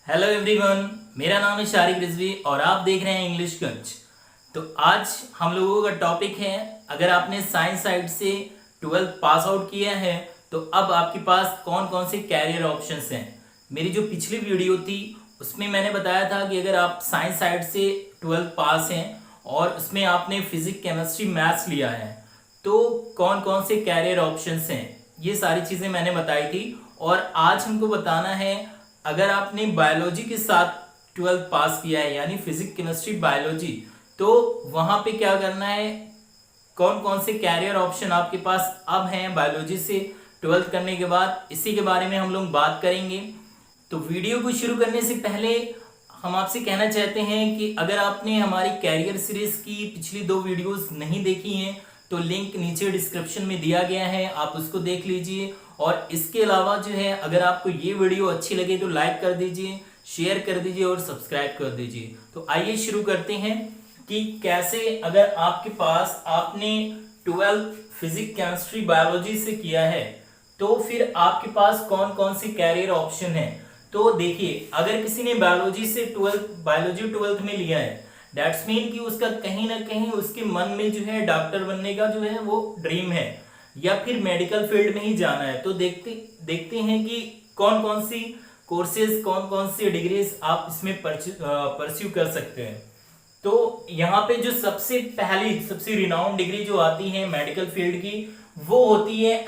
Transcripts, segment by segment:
Hello everyone, मेरा नाम है शारिक रिजवी और आप देख रहे हैं इंग्लिश गंज। तो आज हम लोगों का टॉपिक है, अगर आपने साइंस साइड से 12th पास आउट किया है तो अब आपके पास कौन कौन से कैरियर ऑप्शंस हैं। मेरी जो पिछली वीडियो थी उसमें मैंने बताया था कि अगर आप साइंस साइड से 12th पास हैं और उसमें आपने फिजिक्स केमिस्ट्री मैथ्स लिया है तो कौन कौन से कैरियर ऑप्शंस हैं, ये सारी चीज़ें मैंने बताई थी। और आज हमको बताना है, अगर आपने बायोलॉजी के साथ 12th पास किया है यानी फिजिक्स केमिस्ट्री बायोलॉजी, तो वहां पे क्या करना है, कौन कौन से कैरियर ऑप्शन आपके पास अब हैं बायोलॉजी से 12th करने के बाद, इसी के बारे में हम लोग बात करेंगे। तो वीडियो को शुरू करने से पहले हम आपसे कहना चाहते हैं कि अगर आपने हमारी कैरियर सीरीज की पिछली 2 वीडियोस नहीं देखी हैं तो लिंक नीचे डिस्क्रिप्शन में दिया गया है, आप उसको देख लीजिए। और इसके अलावा जो है, अगर आपको ये वीडियो अच्छी लगे तो लाइक कर दीजिए, शेयर कर दीजिए और सब्सक्राइब कर दीजिए। तो आइए शुरू करते हैं कि कैसे, अगर आपके पास आपने 12th फिजिक्स केमिस्ट्री बायोलॉजी से किया है तो फिर आपके पास कौन कौन से कैरियर ऑप्शन है। तो देखिए, अगर किसी ने बायोलॉजी 12th में लिया है, दैट्स मीन कि उसका कहीं ना कहीं उसके मन में जो है डॉक्टर बनने का जो है वो ड्रीम है या फिर मेडिकल फील्ड में ही जाना है। तो देखते हैं कि कौन कौन सी कोर्सेज, कौन कौन सी डिग्रीज आप इसमें परस्यू कर सकते हैं। तो यहाँ पे जो सबसे रिनाउंड डिग्री जो आती है मेडिकल फील्ड की, वो होती है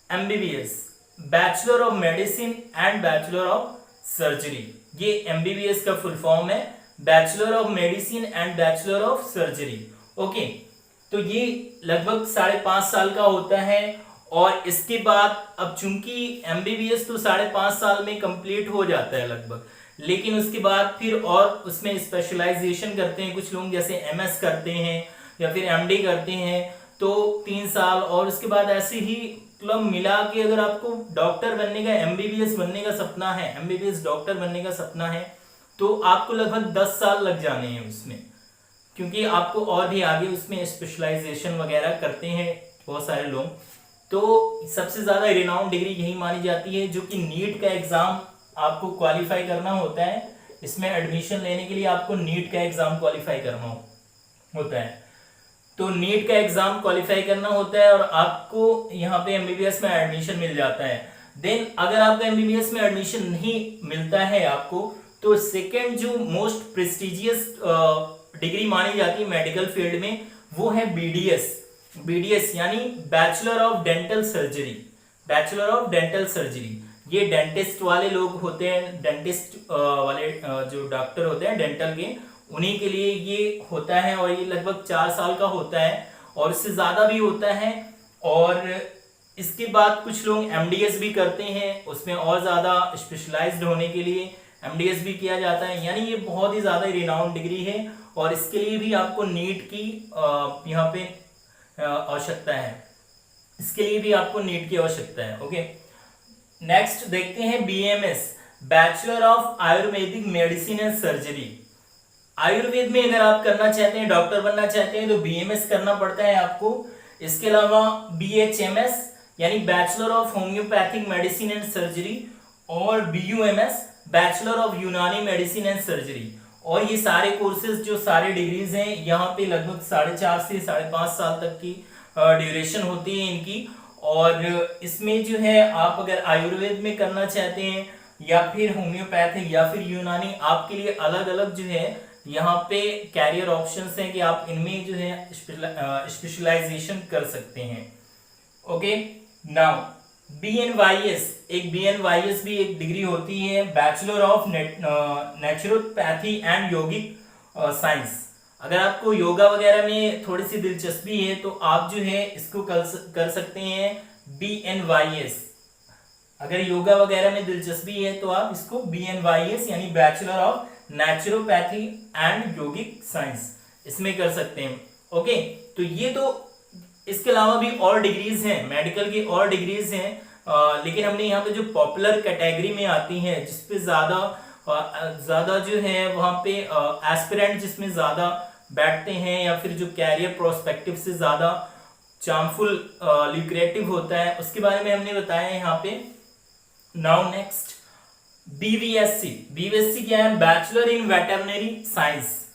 MBBS, bachelor of medicine and bachelor of surgery. ये एमबीबीएस का फुल फॉर्म है, bachelor of medicine and bachelor of surgery. Okay, तो ये लगभग 5.5 साल का होता है। और इसके बाद अब चूंकि एमबीबीएस तो 5.5 साल में कंप्लीट हो जाता है लगभग, लेकिन उसके बाद फिर और उसमें स्पेशलाइजेशन करते हैं कुछ लोग, जैसे एमएस करते हैं या फिर एमडी करते हैं तो 3 साल। और उसके बाद ऐसे ही मतलब मिला के अगर आपको डॉक्टर बनने का, एमबीबीएस बनने का सपना है, एमबीबीएस डॉक्टर बनने का सपना है, तो आपको लगभग 10 साल लग जाने हैं उसमें, क्योंकि आपको और भी आगे उसमें स्पेशलाइजेशन वगैरह करते हैं बहुत सारे लोग। तो सबसे ज्यादा रिनाउंड डिग्री यही मानी जाती है, जो कि नीट का एग्जाम आपको क्वालिफाई करना होता है। इसमें एडमिशन लेने के लिए आपको नीट का एग्जाम क्वालिफाई करना होता है। तो नीट का एग्जाम क्वालिफाई करना होता है और आपको यहाँ पे एमबीबीएस में एडमिशन मिल जाता है। देन अगर आपका एमबीबीएस में एडमिशन नहीं मिलता है आपको, तो सेकेंड जो मोस्ट प्रेस्टिजियस डिग्री मानी जाती है मेडिकल फील्ड में, वो है बीडीएस यानी बैचलर ऑफ डेंटल सर्जरी। ये डेंटिस्ट वाले लोग होते हैं, डेंटिस्ट वाले जो डॉक्टर होते हैं डेंटल के, उन्हीं के लिए ये होता है। और ये लगभग 4 साल का होता है और इससे ज्यादा भी होता है। और इसके बाद कुछ लोग एमडीएस भी करते हैं, उसमें और ज्यादा स्पेशलाइज्ड होने के लिए एमडीएस भी किया जाता है। यानी ये बहुत ही ज्यादा रिनाउंड डिग्री है और इसके लिए भी आपको नीट की यहाँ पे आवश्यकता है, इसके लिए भी आपको नीट की आवश्यकता है। ओके, नेक्स्ट देखते हैं BMS, bachelor of Ayurvedic medicine and surgery. Ayurveda में अगर आप करना चाहते हैं, डॉक्टर बनना चाहते हैं, तो बीएमएस करना पड़ता है आपको। इसके अलावा बीएचएमएस यानी bachelor of homeopathic medicine and surgery, और बीयूएमएस बैचलर ऑफ यूनानी मेडिसिन एंड सर्जरी। और ये सारे कोर्सेज, जो सारे डिग्रीज हैं, यहाँ पे लगभग 4.5 से 5.5 साल तक की ड्यूरेशन होती है इनकी। और इसमें जो है, आप अगर आयुर्वेद में करना चाहते हैं या फिर होम्योपैथिक या फिर यूनानी, आपके लिए अलग अलग जो है यहाँ पे कैरियर ऑप्शंस हैं कि आप इनमें जो है स्पेशलाइजेशन कर सकते हैं। ओके, नाउ बीएनवाईएस, बीएनवाईएस भी एक डिग्री होती है, bachelor of naturopathy and yogic science. अगर आपको योगा वगैरह में थोड़ी सी दिलचस्पी है तो आप जो है इसको कर सकते हैं बीएनवाईएस। अगर योगा वगैरह में दिलचस्पी है तो आप इसको बीएनवाईएस यानी bachelor of naturopathy and yogic science, इसमें कर सकते हैं। ओके, तो ये तो, इसके अलावा भी और डिग्रीज हैं, मेडिकल की और डिग्रीज हैं, लेकिन हमने यहाँ पे जो पॉपुलर कैटेगरी में आती हैं, जिसपे ज्यादा जो है वहां पे एस्पिरेंट जिसमें ज्यादा बैठते हैं या फिर जो कैरियर प्रोस्पेक्टिव से ज्यादा चार्मफुल ल्यूक्रेटिव होता है, उसके बारे में हमने बताया यहाँ पे। नाउ नेक्स्ट, बीवीएससी, बीवीएससी क्या है? Bachelor in veterinary science.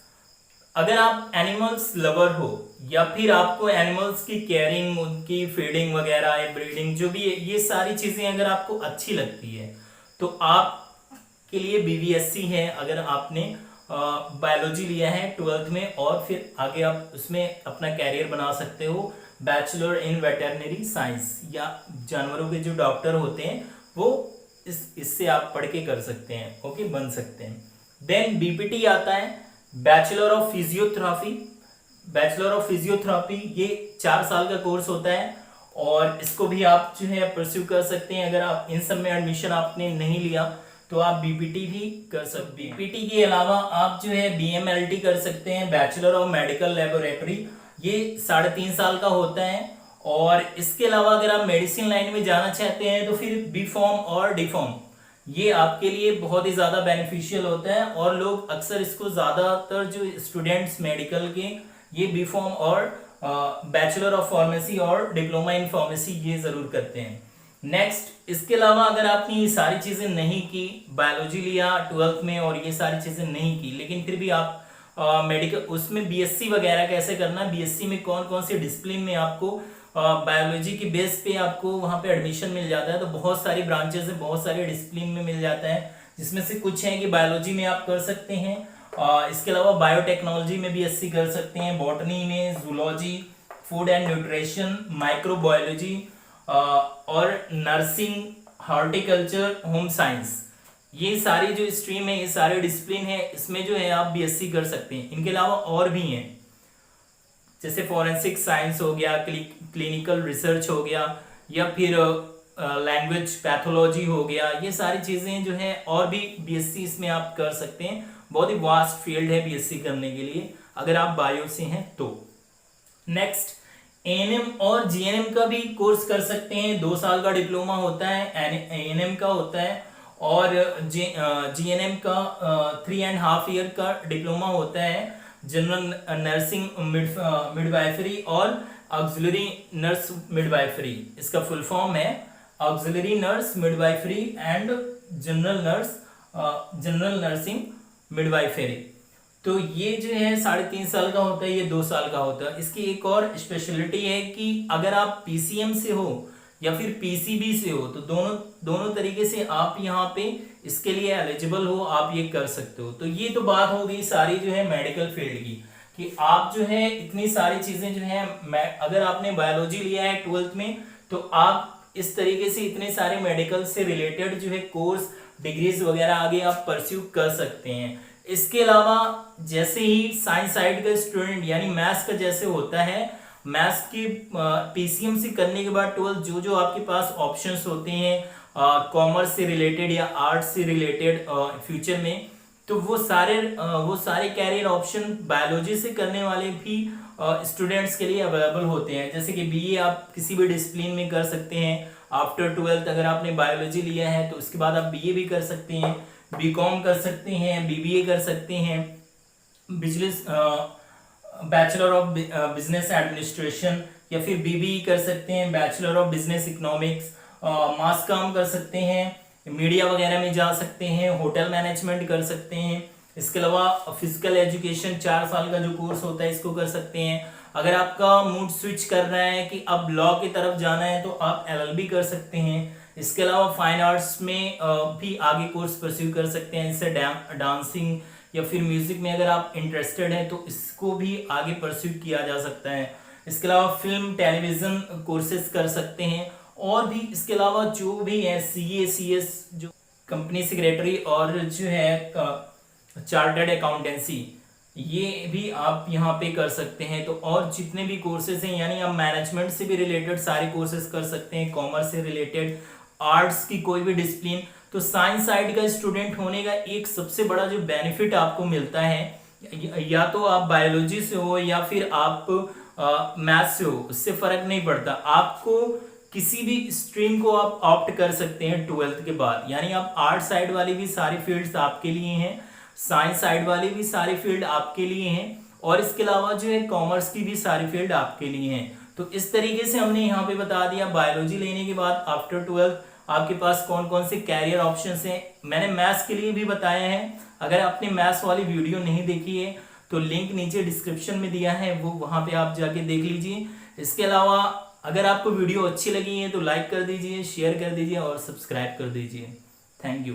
अगर आप एनिमल्स लवर हो या फिर आपको एनिमल्स की केयरिंग, उनकी फीडिंग वगैरह या ब्रीडिंग जो भी है, ये सारी चीजें अगर आपको अच्छी लगती है तो आप के लिए बीवीएससी है। अगर आपने बायोलॉजी लिया है 12th में और फिर आगे आप उसमें अपना कैरियर बना सकते हो, बैचलर इन वेटरनरी साइंस, या जानवरों के जो डॉक्टर होते हैं वो इससे आप पढ़ के कर सकते हैं, ओके, बन सकते हैं। देन बीपीटी आता है, bachelor of physiotherapy. Bachelor of physiotherapy ये 4 साल का कोर्स होता है और इसको भी आप जो है परस्यू कर सकते हैं। अगर आप इन सब में एडमिशन आपने नहीं लिया तो आप बीपीटी भी कर सकते हैं। बीपीटी के अलावा आप जो है बीएमएलटी कर सकते हैं, बैचलर ऑफ मेडिकल लेबोरेटरी। ये 3.5 साल का होता है। और इसके अलावा अगर आप मेडिसिन लाइन में जाना चाहते हैं तो फिर बी फॉर्म और डी फॉर्म ये आपके लिए बहुत ही ज्यादा बेनिफिशियल होता है। और लोग अक्सर इसको ज्यादातर जो स्टूडेंट्स मेडिकल के ये बी फॉर्म और बैचलर ऑफ फार्मेसी और डिप्लोमा इन फार्मेसी ये जरूर करते हैं। नेक्स्ट, इसके अलावा अगर आपने ये सारी चीजें नहीं की, बायोलॉजी लिया 12th में और ये सारी चीजें नहीं की, लेकिन फिर भी आप मेडिकल उसमें बीएससी वगैरह कैसे करना, बीएससी में कौन कौन से डिसिप्लिन में आपको बायोलॉजी के बेस पे आपको वहां पे एडमिशन मिल जाता है। तो बहुत सारी ब्रांचेस है, बहुत सारे डिसिप्लिन में मिल जाता है, जिसमें से कुछ है कि बायोलॉजी में आप कर सकते हैं। इसके अलावा बायोटेक्नोलॉजी में भी एससी कर सकते हैं, बॉटनी में, zoology, food and nutrition, microbiology और नर्सिंग, हॉर्टिकल्चर, होम साइंस, ये सारी जो स्ट्रीम है, ये सारे डिसिप्लिन है, इसमें जो है आप बीएससी कर सकते हैं। इनके अलावा और भी हैं, जैसे फॉरेंसिक साइंस हो गया, क्लिनिकल रिसर्च हो गया, या फिर लैंग्वेज पैथोलॉजी हो गया। ये सारी चीजें जो है और भी बीएससी इसमें आप कर सकते हैं। बहुत ही वास्ट फील्ड है बीएससी करने के लिए अगर आप बायो से हैं तो। नेक्स्ट, एएनएम और जीएनएम का भी कोर्स कर सकते हैं। 2 साल का डिप्लोमा होता है, एएनएम का होता है, और जीएनएम का 3.5 ईयर का डिप्लोमा होता है। जनरल नर्सिंग मिडवाइफरी और ऑक्सिलरी नर्स मिडवाइफरी, इसका फुल फॉर्म है auxiliary nurse midwifery and general nursing midwifery. तो ये जो है 3.5 साल का होता है, ये 2 साल का होता है। इसकी एक और स्पेशलिटी है कि अगर आप पीसीएम से हो या फिर पीसीबी से हो तो दोनों तरीके से आप यहाँ पे इसके लिए एलिजिबल हो, आप ये कर सकते हो। तो ये तो बात हो गई सारी जो है मेडिकल फील्ड की, कि आप जो है इतनी सारी चीजें जो है, अगर आपने बायोलॉजी लिया है 12th में तो आप इस तरीके से इतने सारे मेडिकल से रिलेटेड जो है कोर्स, डिग्रीज वगैरह आगे आप परस्यू कर सकते हैं। इसके अलावा जैसे ही साइंस साइड का स्टूडेंट यानी मैथ्स का जैसे होता है, मैथ्स की पीसीएम से करने के बाद 12th जो आपके पास ऑप्शंस होते हैं कॉमर्स से रिलेटेड या आर्ट्स से रिलेटेड फ्यूचर में, तो वो सारे कैरियर ऑप्शन बायोलॉजी से करने वाले भी स्टूडेंट्स के लिए अवेलेबल होते हैं। जैसे कि बीए आप किसी भी डिसिप्लिन में कर सकते हैं आफ्टर 12th। अगर आपने बायोलॉजी लिया है तो उसके बाद आप बीए भी कर सकते हैं, बीकॉम कर सकते हैं, बीबीए कर सकते हैं, business bachelor of business administration, या फिर बीबीई कर सकते हैं, bachelor of business economics, mass com कर सकते हैं, मीडिया वगैरह में जा सकते हैं, होटल मैनेजमेंट कर सकते हैं। इसके अलावा फिजिकल एजुकेशन 4 साल का जो कोर्स होता है इसको कर सकते हैं। अगर आपका मूड स्विच कर रहा है कि अब लॉ की तरफ जाना है तो आप एलएलबी कर सकते हैं। इसके अलावा फाइन आर्ट्स में भी आगे कोर्स परस्यू कर सकते हैं, जैसे डांसिंग या फिर म्यूजिक में अगर आप इंटरेस्टेड हैं तो इसको भी आगे परस्यू किया जा सकता है। इसके अलावा फिल्म टेलीविजन कोर्सेज कर सकते हैं। और भी इसके अलावा जो भी है सीए सीएस जो कंपनी सेक्रेटरी और जो है चार्टर्ड अकाउंटेंसी, ये भी आप यहाँ पे कर सकते हैं। तो और जितने भी कोर्सेज हैं, यानी आप मैनेजमेंट से भी रिलेटेड सारे कोर्सेज कर सकते हैं, कॉमर्स से रिलेटेड, आर्ट्स की कोई भी डिसिप्लिन। तो साइंस साइड का स्टूडेंट होने का एक सबसे बड़ा जो बेनिफिट आपको मिलता है, या तो आप बायोलॉजी से हो या फिर आप मैथ्स से हो, उससे फर्क नहीं पड़ता। आपको किसी भी स्ट्रीम को आप ऑप्ट कर सकते हैं 12th के बाद, यानी आप आर्ट साइड वाली भी सारी फील्ड्स आपके लिए हैं, साइंस साइड वाली भी सारी फील्ड आपके लिए हैं, और इसके अलावा जो है कॉमर्स की भी सारी फील्ड आपके लिए हैं। तो इस तरीके से हमने यहाँ पे बता दिया बायोलॉजी लेने के बाद आफ्टर 12th आपके पास कौन कौन से कैरियर ऑप्शंस हैं। मैंने मैथ्स के लिए भी बताया है, अगर आपने मैथ्स वाली वीडियो नहीं देखी है तो लिंक नीचे डिस्क्रिप्शन में दिया है, वो वहां पे आप जाके देख लीजिए। इसके अलावा अगर आपको वीडियो अच्छी लगी है तो लाइक कर दीजिए, शेयर कर दीजिए और सब्सक्राइब कर दीजिए। Thank you.